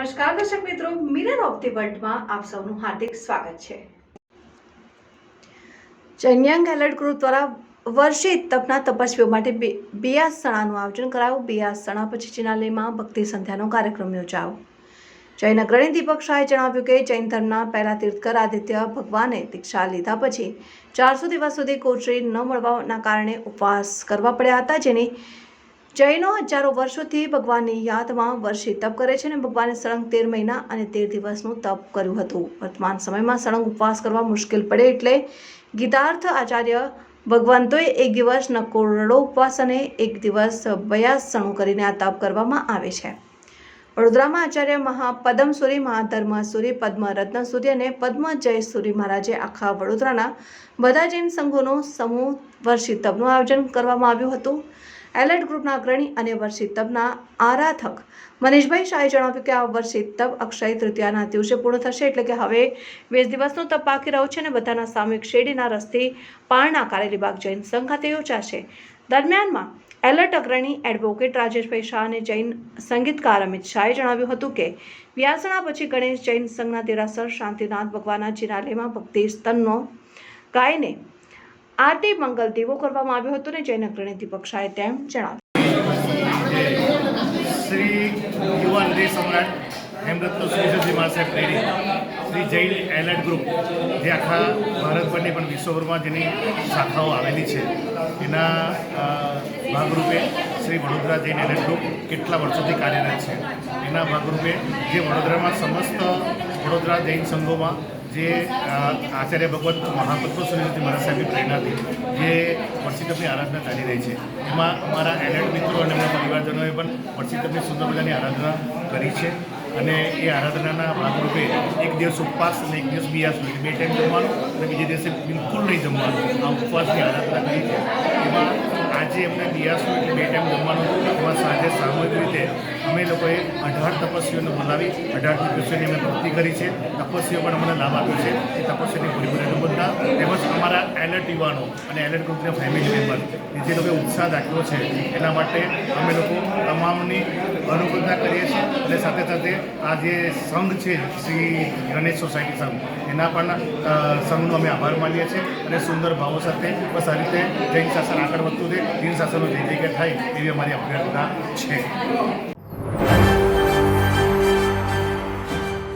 નમસ્કાર દર્શક મિત્રો, મિરર ઓફ ધી વર્લ્ડમાં આપ સૌનું હાર્દિક સ્વાગત છે। ચૈન્યાંગ એલર્ટ ગ્રુપ દ્વારા વર્ષિત તપના તપસ્વીઓ માટે બિયાસણાનું આયોજન કરાયું। બિયાસણા પછી ચિનાલયમાં ભક્તિ સંધ્યાનો કાર્યક્રમ યોજાયો। જૈન અગ્રણી દીપક શાહે જણાવ્યું કે જૈન ધર્મના પહેલા તીર્થકર આદિત્ય ભગવાને દીક્ષા લીધા પછી 400 દિવસ સુધી કોચરી ન મળવાના કારણે ઉપવાસ કરવા પડ્યા હતા, જેની જૈનો હજારો વર્ષોથી ભગવાનની યાદમાં વર્ષિત તપ કરે છે અને ભગવાને સળંગ 13 મહિના અને 13 દિવસનું તપ કર્યું હતું। વર્તમાન સમયમાં સળંગ ઉપવાસ કરવા મુશ્કેલ પડે એટલે ગીતાર્થ આચાર્ય ભગવંતોએ એક દિવસ નકોરડો ઉપવાસ અને એક દિવસ બયાસણું કરીને આ તપ કરવામાં આવે છે। વડોદરામાં આચાર્ય પદમસુરી, મહાધર્મસુરી, પદ્મરત્નસુરી અને પદ્મજયસુરી મહારાજે આખા વડોદરાના બધા જૈન સંઘોનો સમૂહ વર્ષિત તપનું આયોજન કરવામાં આવ્યું હતું। એલર્ટ ગ્રુપના અગ્રણી અને વર્ષિત તપના આરાધક મનીષભાઈ શાહે જણાવ્યું કે આ વર્ષિત તપ અક્ષય તૃતીયાના દિવસે પૂર્ણ થશે, એટલે કે હવે 20 દિવસનું તપ બાકી રહ્યું છે અને બધાના સામૂહિક શેરડીના રસથી પારણા કારેલીબાગ જૈન સંઘ ખાતે યોજાશે। દરમિયાનમાં એલર્ટ અગ્રણી એડવોકેટ રાજેશભાઈ શાહ અને જૈન સંગીતકાર અમિત શાહે જણાવ્યું હતું કે વ્યાસણા પછી ગણેશ જૈન સંઘના દેરાસર શાંતિનાથ ભગવાનના ચિનાલયમાં ભક્તિ સ્તનનો ગાયને આરતી મંગલ દીવો કરવામાં આવ્યો હતો અને જૈન અગ્રણી દીપક શાહે તેમ જણાવ્યું। શ્રી યુવા હૃદય સમ્રાટ હેમરત્ન સુરેશજી મહાસાહેબ પ્રેરી શ્રી જૈન એલર્ટ ગ્રુપ, જે આખા ભારતભરની પણ વિશ્વભરમાં જેની શાખાઓ આવેલી છે, એના ભાગરૂપે શ્રી વડોદરા જૈન એલર્ટ ગ્રુપ કેટલા વર્ષોથી કાર્યરત છે। એના ભાગરૂપે જે વડોદરામાં સમસ્ત વડોદરા જૈન સંઘોમાં જે આચાર્ય ભગવત મહાપદ્મસુરીજી મહારાજ સાહેબની પ્રેરણાથી જે વર્ષિત તપની આરાધના ચાલી રહી છે, એમાં અમારા એલર્ટ મિત્રો અને અમારા પરિવારજનોએ પણ વર્ષિત તપની સુંદર મજાની આરાધના કરી છે અને એ આરાધનાના ભાગરૂપે એક દિવસ ઉપવાસ અને એક દિવસ બિયાસણું, 2 ટાઈમ જમવાનું અને બીજે દિવસે બિલકુલ નહીં જમવાનું, આ ઉપવાસની આરાધના કરી છે। એમાં આજે એમને બિયાસણું એટલે 2 ટાઈમ જમવાનું, એમાં સાંજે સામૂહિક રીતે અમે લોકોએ 18 તપસ્વીઓને બોલાવી 18 તપસ્વીઓની અમે ભક્તિ કરી છે। તપસ્વીઓ પણ અમને લાભ આપ્યો છે। એ તપસ્વીની પૂરેપૂરી બધા તેમજ અમારા એલર્ટ યુવાનો અને એલર્ટ ગ્રુપના ફેમિલી મેમ્બર જે લોકોએ ઉત્સાહ દાખવ્યો છે, એના માટે અમે લોકો તમામની અનુકૂળતા કરીએ છીએ અને સાથે સાથે આ જે સંઘ છે શ્રી ગણેશ સોસાયટી સંઘ, એના પણ સંઘનો અમે આભાર માનીએ છીએ અને સુંદર ભાવો સાથે બસ આ રીતે જૈન શાસન આગળ વધતું રહે, જૈન શાસનનો જય જયકાર થાય એવી અમારી અભ્યર્થના છે।